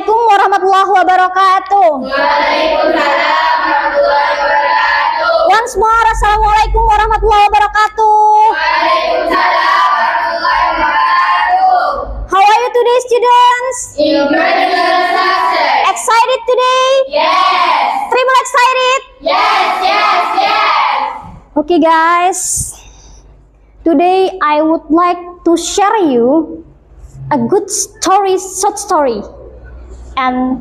Assalamualaikum warahmatullahi wabarakatuh. Waalaikumsalam warahmatullahi wabarakatuh. Once more, Assalamualaikum warahmatullahi wabarakatuh. Waalaikumsalam warahmatullahi wabarakatuh. How are you today, students? Incredible success. Excited today? Yes. Tremor excited? Yes, yes, yes. Okay, guys. Today I would like to share you a good story, short story, and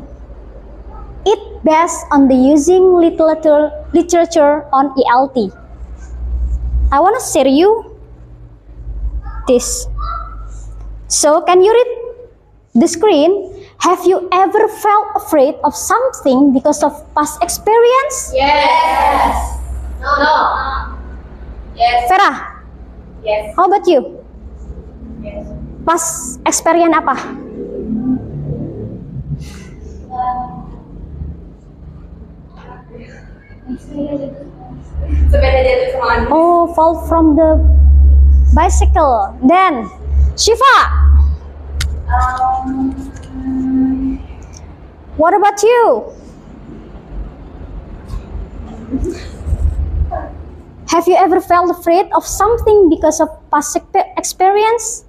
it based on the using literature on ELT. I want to share you this. So, can you read the screen? Have you ever felt afraid of something because of past experience? Yes. No. Yes. Farah, Yes. how about you? Yes. Past experience apa? Sepeda jatuh sama Andi. Oh, fall from the bicycle. Then, Shiva, what about you? Have you ever felt afraid of something because of past experience?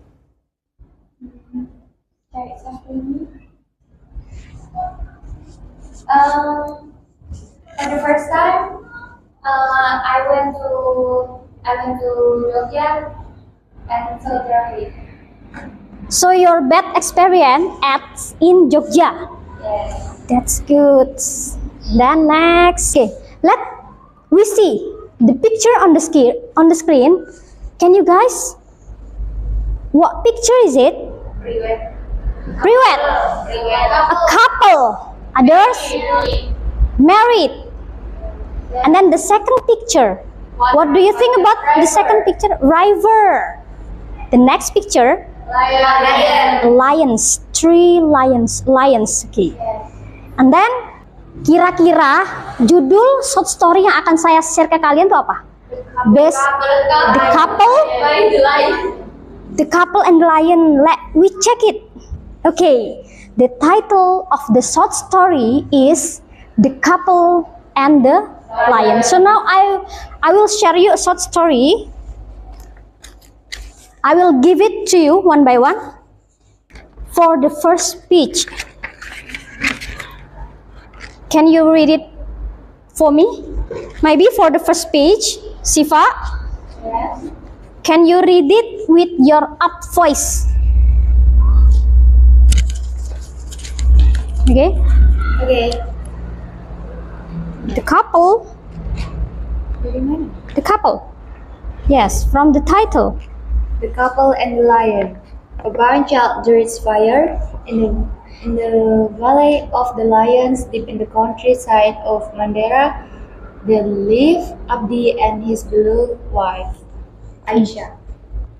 For the first time, I went to Jogja and saw traffic. So your bad experience at in Jogja. Yes. That's good. Then next, okay, let we see the picture on the screen. Can you guys? What picture is it? Priwet. Priwet. A couple. Others married. And then the second picture. What do you think about the second picture? River. The next picture. Lion. Lions. Three lions. Lions. Okay. And then kira-kira judul short story yang akan saya share ke kalian itu apa? Best the couple, the couple and the lion. Let we check it. Okay, the title of the short story is The Couple and the Lion. So now I will share you a short story. I will give it to you one by one. For the first page, can you read it for me? Maybe for the first page, Siva, Yes. can you read it with your up voice? Okay. Okay. The couple. The couple. Yes, from the title. The Couple and the Lion. A barn child dreads fire in the valley of the lions, deep in the countryside of Mandera. There live Abdi and his beloved wife, Aisha.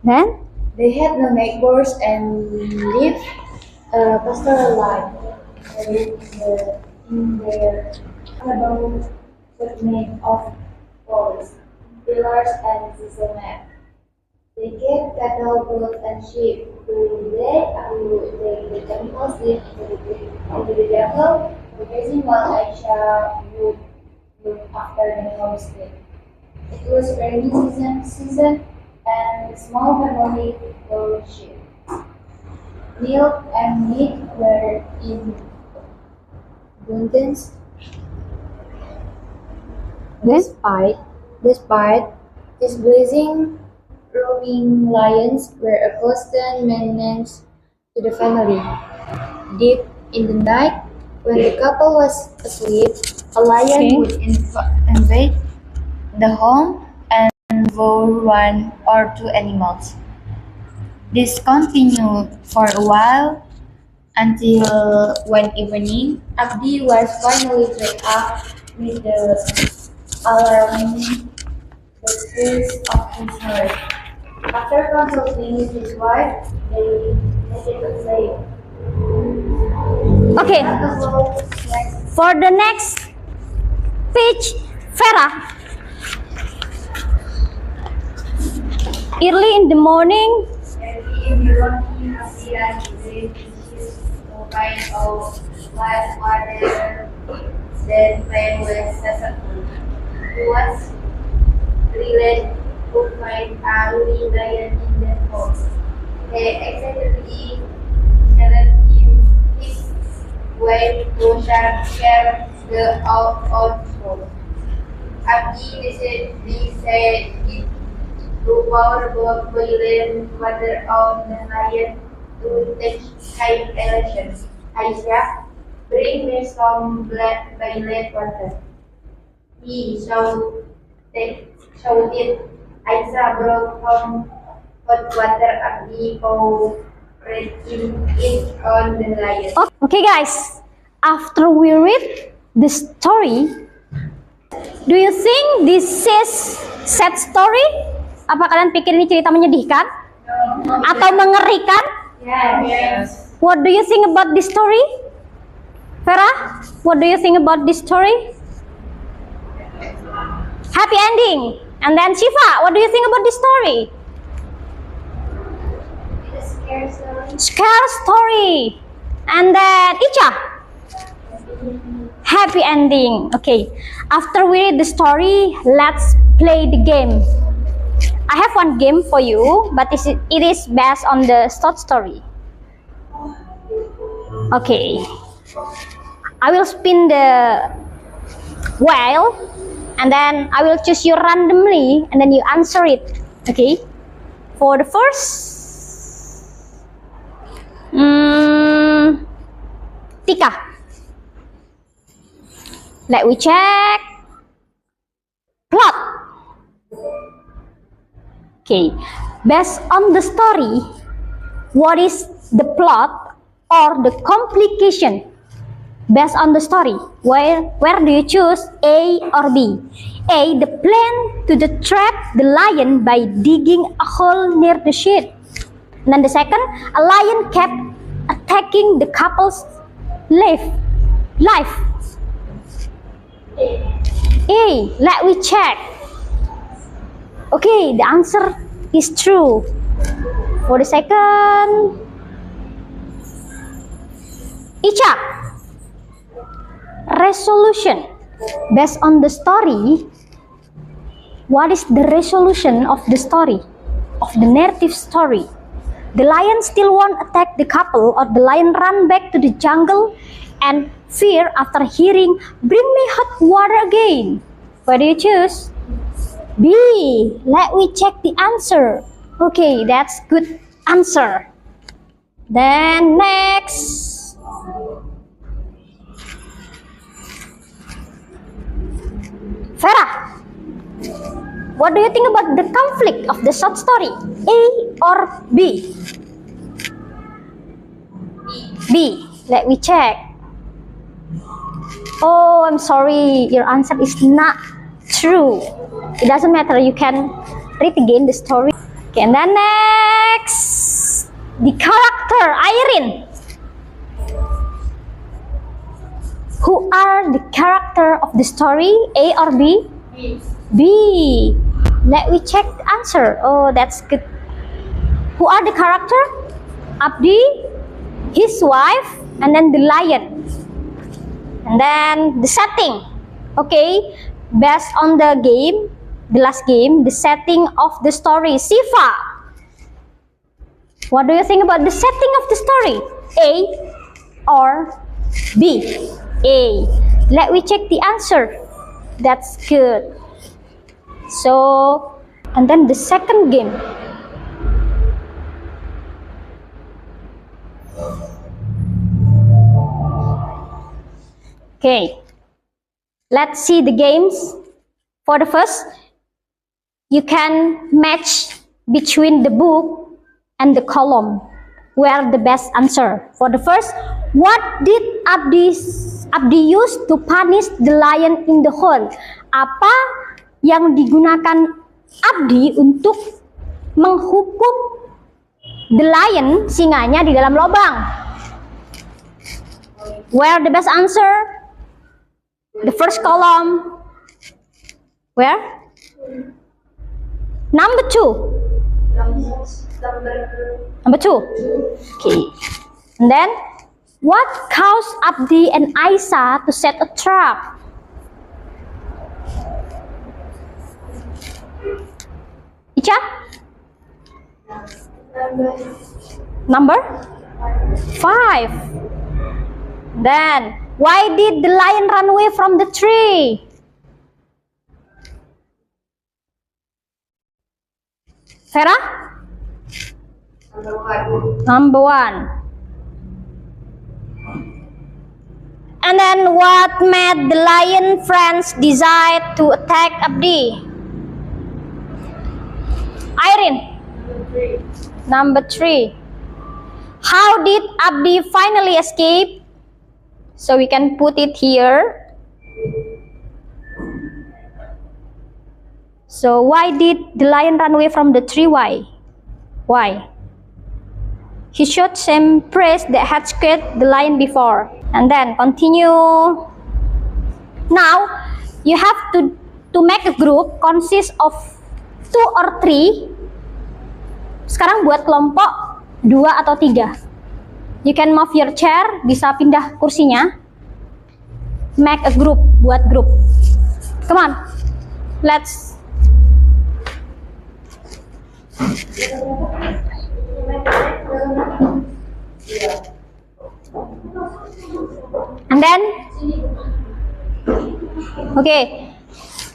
Then, They had no neighbors and lived a pastoral life. They lived in their cabin made of poles, pillars, and cement. They kept cattle, goats, and sheep. During the day, the animals lived into the jungle, grazing while Aisha would look after the homestead. It was rainy season, and the small family grew sheep. Milk and meat were in abundance. Despite this blazing, roaming lions were a constant menace to the family. Deep in the night, when the couple was asleep, a lion would invade the home and devour one or two animals. This continued for a while until one evening, Abdi was finally wake up with the alarming the screams of his heart. After consulting with his wife, they headed away. okay. For the next page, Farah. Early in the morning, Early in the morning, Abdi and his kind of Whether their plan was successful. He was thrilled to find a living lion in the hole. They excitedly challenged his way to share the outfall. Abdi decided to pour boiling water on the lion to take high elation. Aisyah, bring me some boiling water. He shouted. Aisyah brought some hot water. Abdi poured it on the lion. Okay guys, after we read the story, do you think this is sad story? Apa kalian pikir ini cerita menyedihkan? Atau mengerikan? Yes. What do you think about this story? Vera, what do you think about this story? Happy ending. And then Shiva, what do you think about this story? It's a scary story. Scare story. And then Icha, happy ending. Okay, after we read the story, let's play the game. I have one game for you, but it is based on the short story. Okay, I will spin the wheel, and then I will choose you randomly, and then you answer it. Okay, for the first, Tika. Let me check. Plot. Okay, based on the story, what is the plot or the complication? Based on the story, where do you choose A or B? A, the plan to trap the lion by digging a hole near the shed. And then the second, a lion kept attacking the couple's life. A, let me check. Okay, the answer is true. For the second, Icha, resolution. Based on the story, what is the resolution of the story, of the narrative story? The lion still won't attack the couple, or the lion run back to the jungle and fear after hearing, bring me hot water again. What do you choose? B. Let me check the answer. Okay, that's good answer. Then next, Vera, what do you think about the conflict of the short story? A or B? B. Let me check. Oh, I'm sorry. Your answer is not true. It doesn't matter. You can read again the story. Okay, and then next, the character Irene. Who are the character of the story? A or B? B. B. Let me check the answer. Oh, that's good. Who are the character? Abdi, his wife, and then the lion. And then the setting. Okay, based on the game, the last game, the setting of the story. Siva, what do you think about the setting of the story? A or B? A. Let me check the answer. That's good. So, and then the second game. Okay, let's see the games. For the first, you can match between the book and the column where the best answer. For the first, what did Abdi use to punish the lion in the hole? Apa yang digunakan Abdi untuk menghukum the lion, singanya, di dalam lubang? Where the best answer? The first column. Where? Number 2. Number 2. Okay. And then What caused Abdi and Aisyah to set a trap? Icha? Number 5. Then, why did the lion run away from the tree? Vera? Number 1. And then what made the lion friends decide to attack Abdi? Irene? Number 3. How did Abdi finally escape? So we can put it here. So why did the lion run away from the tree? Why? Why? He showed some praise that had scared the lion before. And then continue. Now you have to make a group consist of 2 or 3. Sekarang buat kelompok 2 atau 3. You can move your chair, bisa pindah kursinya. Make a group, buat grup. Come on, let's. And then, okay,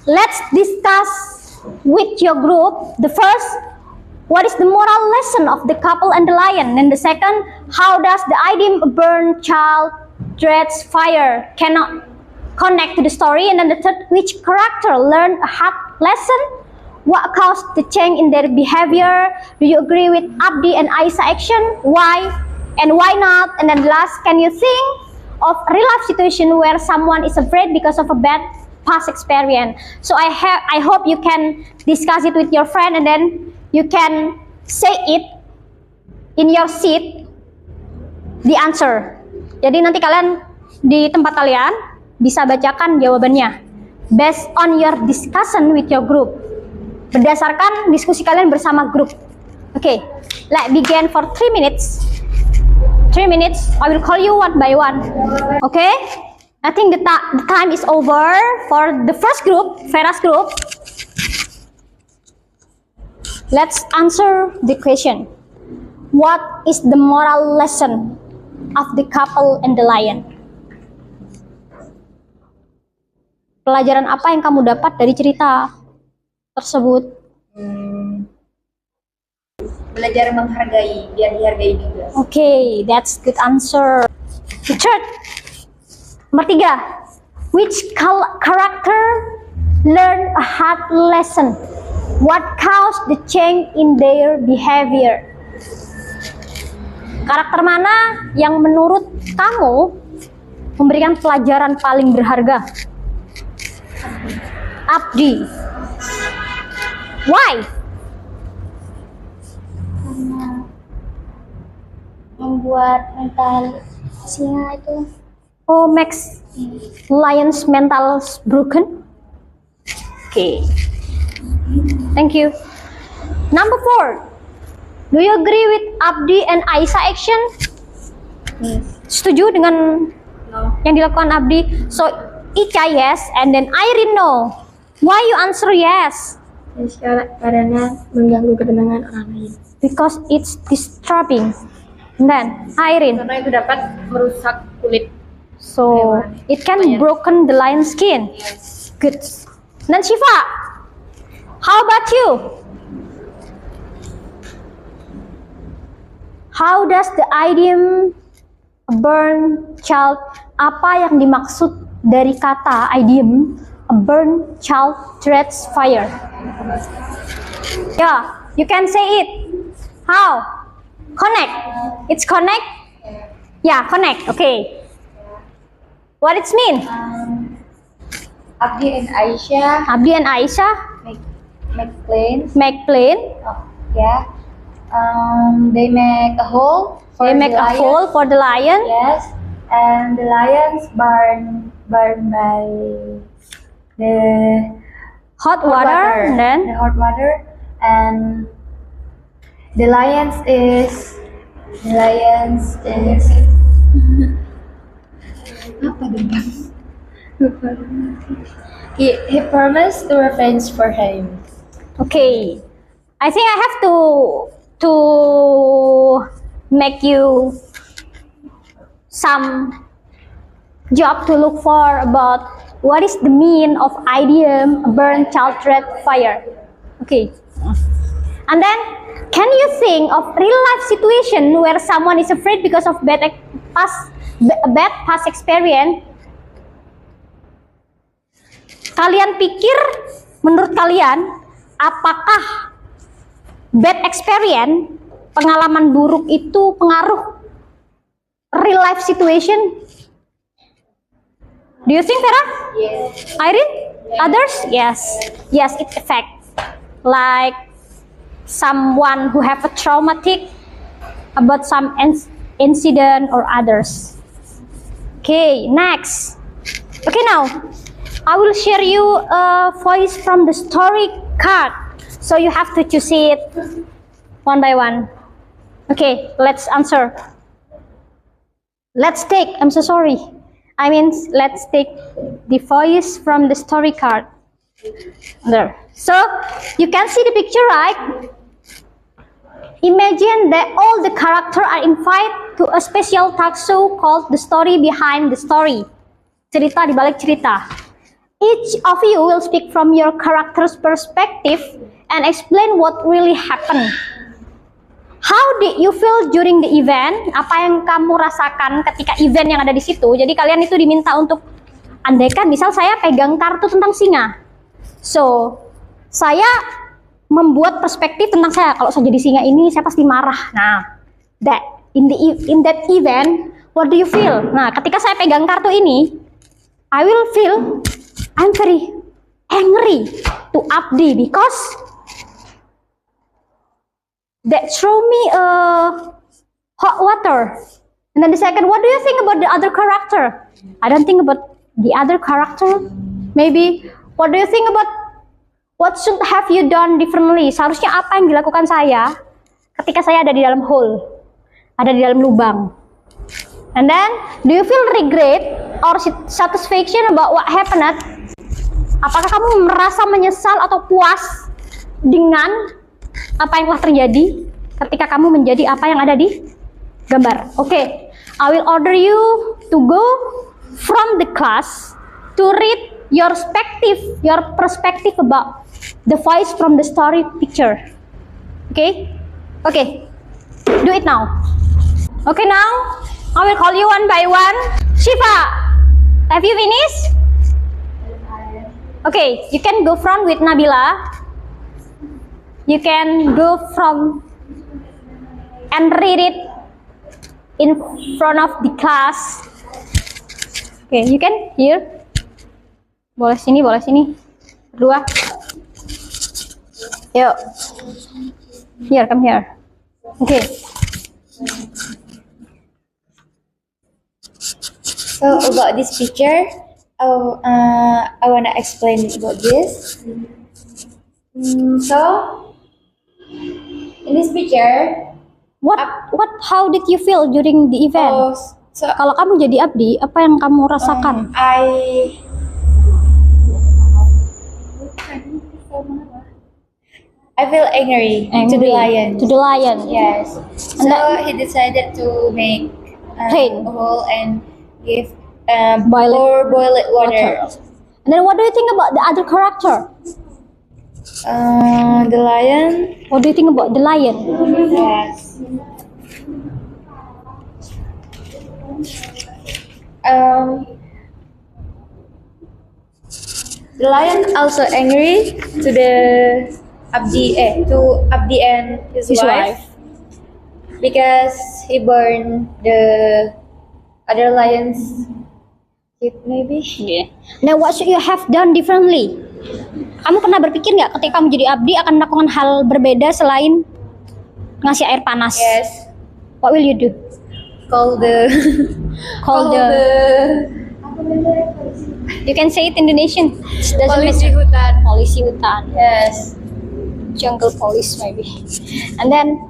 let's discuss with your group. The first, what is the moral lesson of the couple and the lion? And the second, how does the idiom a burnt child dreads fire cannot connect to the story? And then the third, which character learned a hard lesson? What caused the change in their behavior? Do you agree with Abdi and Aisyah action? Why and why not? And then last, can you think of a real life situation where someone is afraid because of a bad past experience? So I hope you can discuss it with your friend, and then you can say it in your seat, the answer. Jadi nanti kalian di tempat kalian bisa bacakan jawabannya based on your discussion with your group, berdasarkan diskusi kalian bersama grup. Okay, let's begin for 3 minutes. 3 minutes, I will call you one by one. Okay, I think the time is over for the first group, Vera's group. Let's answer the question. What is the moral lesson of the couple and the lion? Pelajaran apa yang kamu dapat dari cerita tersebut? Belajar menghargai, biar dihargai juga. Okay, that's good answer. The third, nomor 3. Which character learn a hard lesson? What caused the change in their behavior? Karakter mana yang menurut kamu memberikan pelajaran paling berharga? Abdi. Why? Karena membuat mental singa itu makes lion's mental broken. Okay, thank you. Number 4, do you agree with Abdi and Aisyah action? Setuju dengan yang dilakukan Abdi? So Ica yes, and then Irene no. Why you answer yes? Karena mengganggu ketenangan orang lain. Because it's disturbing. And then Irene. Karena itu dapat merusak kulit. So it can broken the lion's skin. Yes. Good. Then Shiva, how about you? How does the idiom a burnt child, apa yang dimaksud dari kata idiom a burnt child dreads fire? Yeah, you can say it. How? Connect. It's connect? Yeah, connect. Okay. What it mean? Abdi and Aisyah Abdi and Aisyah make planes. make plane. Oh, yeah. They make a hole. They make a hole for the lion. Yes, and the lions burn by the Hot water. And then the hot water, and the lions is Apa dong? He promised to revenge for him. Okay, I think I have to make you some job to look for about what is the meaning of idiom burn child red fire. Okay, and then can you think of real life situation where someone is afraid because of bad past experience? Kalian pikir, menurut kalian, apakah bad experience, pengalaman buruk itu pengaruh real life situation? Do you think, Vera? Yes. Irene? Others? Yes. Yes, it affects. Like someone who have a traumatic about some incident or others. Okay, next. Okay, now I will share you a voice from the story card. So you have to choose it one by one. Okay, let's answer. Let's take, I'm so sorry. Let's take the voice from the story card. There. So you can see the picture, right? Imagine that all the characters are invited to a special talk show called The Story Behind the Story. Cerita di balik cerita. Each of you will speak from your character's perspective and explain what really happened. How did you feel during the event? Apa yang kamu rasakan ketika event yang ada di situ? Jadi kalian itu diminta untuk, andaikan misal saya pegang kartu tentang singa. So, saya membuat perspektif tentang saya. Kalau saya jadi singa ini, saya pasti marah. Nah, in that event, what do you feel? Nah, ketika saya pegang kartu ini, I will feel I'm very angry to Abdi because that throw me hot water. And then the second, what do you think about the other character? I don't think about the other character. Maybe, what do you think about what should have you done differently? Seharusnya apa yang dilakukan saya ketika saya ada di dalam hole, ada di dalam lubang. And then, do you feel regret or satisfaction about what happened? Apakah kamu merasa menyesal atau puas dengan apa yang telah terjadi ketika kamu menjadi apa yang ada di gambar? Okay, I will order you to go from the class to read your perspective about the voice from the story picture. Okay, okay, do it now. Okay, now I will call you one by one. Shiva, have you finished? Okay, you can go front with Nabila. You can go from and read it in front of the class. Okay, you can here. Boleh sini, boleh sini. Berdua. Yuk. Here, come here. Okay. So about this picture, I wanna explain about this. So in this picture, How did you feel during the event? Kalau kamu jadi Abdi, apa yang kamu rasakan? I feel angry to the lion. To the lion. Yes. So he decided to make a hole and give boiled water. And then what do you think about the other character? The lion. What do you think about the lion? Yes. The lion also angry to Abdi and his wife because he burned the other lion's head, maybe. Yeah. Now what should you have done differently? Kamu pernah berpikir nggak ketika kamu jadi Abdi akan melakukan hal berbeda selain ngasih air panas? Yes. What will you do? Call the You can say it Indonesian. polisi hutan. Polisi hutan. Yes. Jungle police maybe. And then,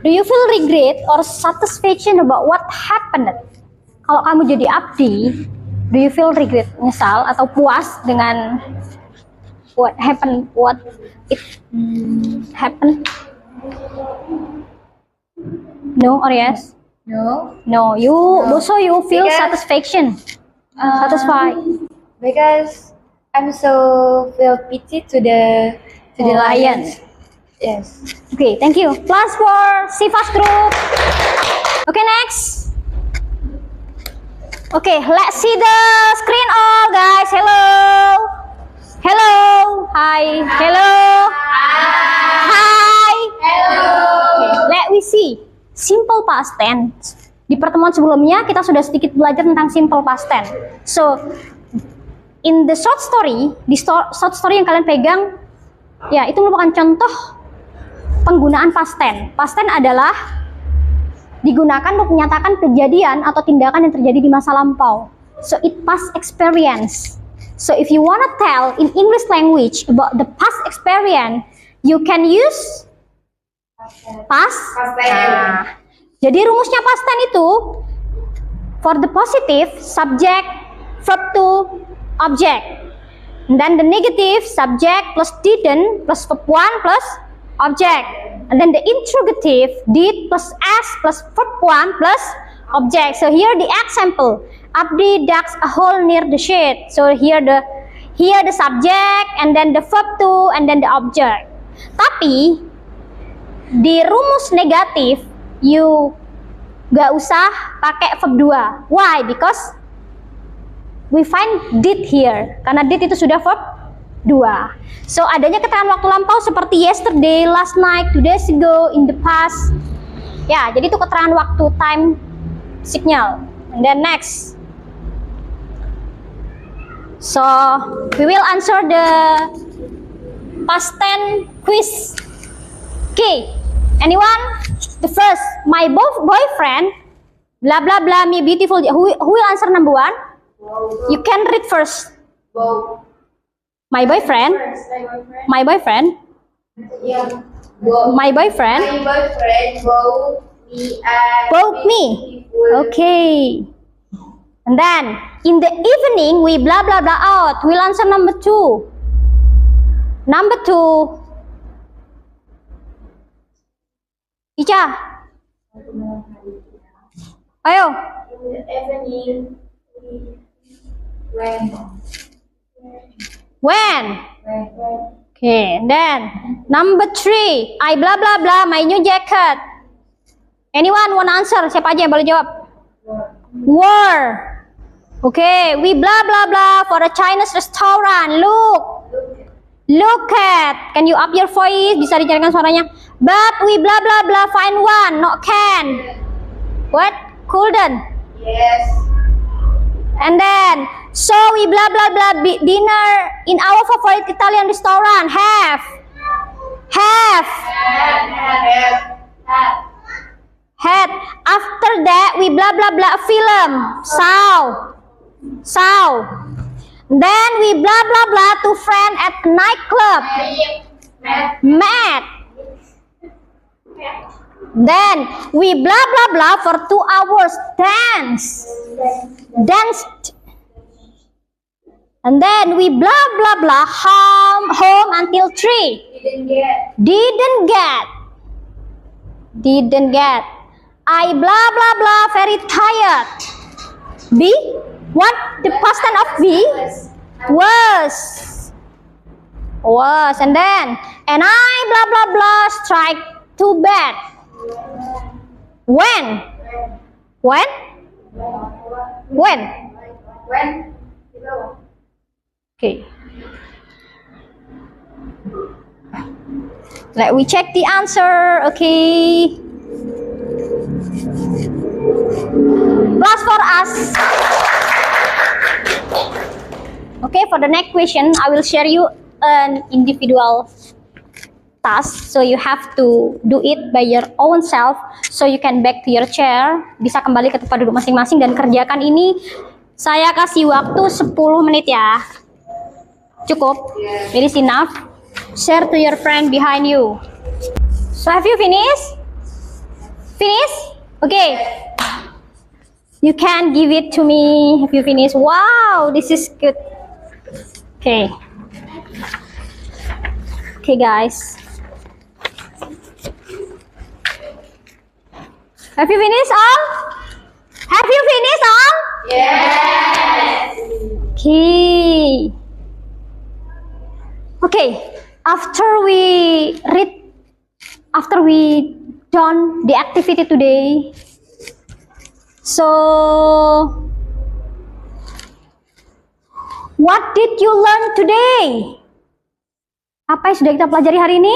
do you feel regret or satisfaction about what happened? Kalau kamu jadi abdi, do you feel regret, nyesal atau puas dengan what it happened? No or yes? No, No, you No. so you feel Because- satisfaction, satisfied. because I'm so feel pity to the lions. Yes. Okay, thank you. Plus for Sifas group. Okay, next. Okay, let's see the screen all guys. Hello. Hello. Hi. Hello. Hi. Hello. Okay, let we see simple past tense. Di pertemuan sebelumnya kita sudah sedikit belajar tentang simple past tense. So, in the short story, short story yang kalian pegang, ya itu merupakan contoh penggunaan past tense. Past tense adalah digunakan untuk menyatakan kejadian atau tindakan yang terjadi di masa lampau. So it past experience. So if you wanna tell in English language about the past experience, you can use past. Nah, jadi rumusnya past tense itu for the positive subject verb to object. And then the negative subject plus didn't plus verb 1 plus object. And then the interrogative did plus s plus verb 1 plus object. So here the example, Abdi digs a hole near the shed. So here the subject and then the verb to and then the object. Tapi di rumus negatif you gak usah pakai verb 2. Why? Because we find did here. Karena did itu sudah verb 2. So adanya keterangan waktu lampau seperti yesterday, last night, 2 days ago, in the past. Ya, jadi itu keterangan waktu, time signal. And then next. So we will answer the past tense quiz. Okay, anyone? The first, my boyfriend, blah blah blah, me beautiful. Who will answer number 1? You can read first. My boyfriend. My boyfriend. Yeah. My boyfriend. My boyfriend Bought me. Okay. And then in the evening we blah blah blah out. We'll answer number 2. Number 2. Ica. Ayo. In the evening, When? Okay. And then number 3. I blah blah blah my new jacket. Anyone want answer? Siapa aja yang boleh jawab? Were. Okay, we blah blah blah for a Chinese restaurant. Look at. Can you up your voice? Bisa dicarikan suaranya. But we blah blah blah find one, not can. What? Couldn't. Yes. And then so we blah blah blah dinner in our favorite Italian restaurant. Have. Had. After that we blah blah blah a film. Saw. Then we blah blah blah to friend at a nightclub. Met. Then we blah blah blah for 2 hours. Danced. And then we blah blah blah home until 3. Didn't get. I blah blah blah very tired. Be? What? The past tense of be? Was. And then and I blah blah blah strike to bed. When? Okay. Let we check the answer. Okay. Plus for us. Okay, for the next question, I will share you an individual task. So you have to do it by your own self. So you can back to your chair. Bisa kembali ke tempat duduk masing-masing dan kerjakan ini. Saya kasih waktu 10 menit ya. Cukup? It is enough. Share to your friend behind you. So have you finished? Okay. You can give it to me. Have you finished? Wow, this is good. Okay. Okay, guys. Have you finished all? Have you finished all? Yes. Okay. Okay. After we done the activity today, so what did you learn today? Apa yang sudah kita pelajari hari ini?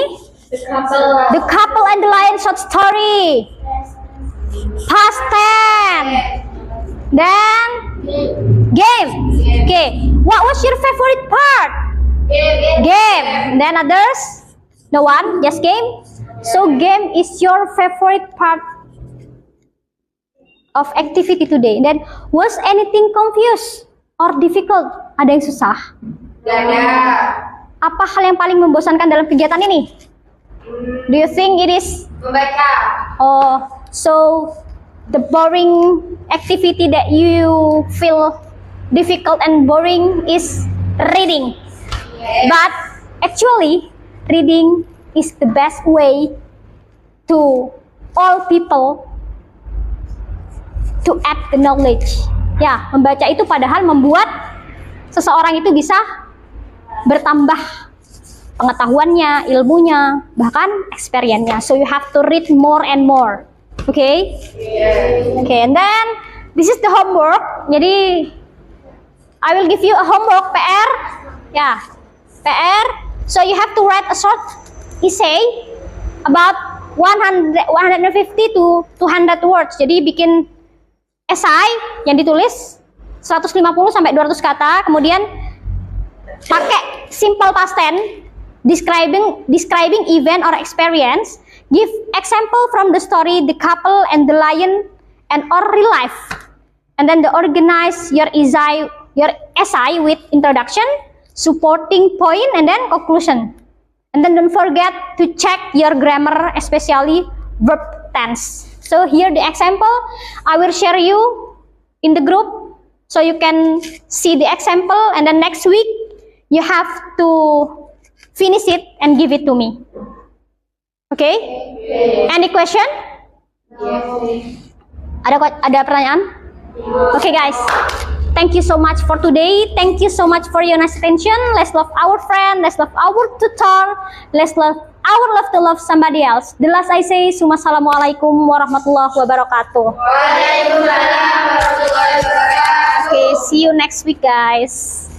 The Couple and the Lion short story. Past tense. Then game. Okay. What was your favorite part? Game. Then others? No one? Just game? So game is your favorite part of activity today. Then was anything confused or difficult? Ada yang susah? Apa hal yang paling membosankan dalam kegiatan ini? Do you think it is? Membaca. Oh, so the boring activity that you feel difficult and boring is reading. Yes. But actually, reading is the best way to all people to add the knowledge. Ya, membaca itu padahal membuat seseorang itu bisa bertambah pengetahuannya, ilmunya, bahkan experience-nya. So you have to read more and more. Okay? Yes. Okay, and then this is the homework. Jadi I will give you a homework PR. Ya, PR. So you have to write a short essay about 150 to 200 words. Jadi bikin esai yang ditulis 150 sampai 200 kata, kemudian pakai simple past tense, describing event or experience, give example from the story The Couple and the Lion and or real life, and then organize your essay with introduction, supporting point, and then conclusion. And then don't forget to check your grammar, especially verb tense. So here the example, I will share you in the group so you can see the example, and then next week you have to finish it and give it to me. Okay? Any question? Ada pertanyaan? Okay guys, thank you so much for today. Thank you so much for your nice attention. Let's love our friend, let's love our tutor, let's love our love to love somebody else. The last I say, Assalamualaikum warahmatullahi wabarakatuh. Waalaikumsalam warahmatullahi wabarakatuh. Okay, see you next week guys.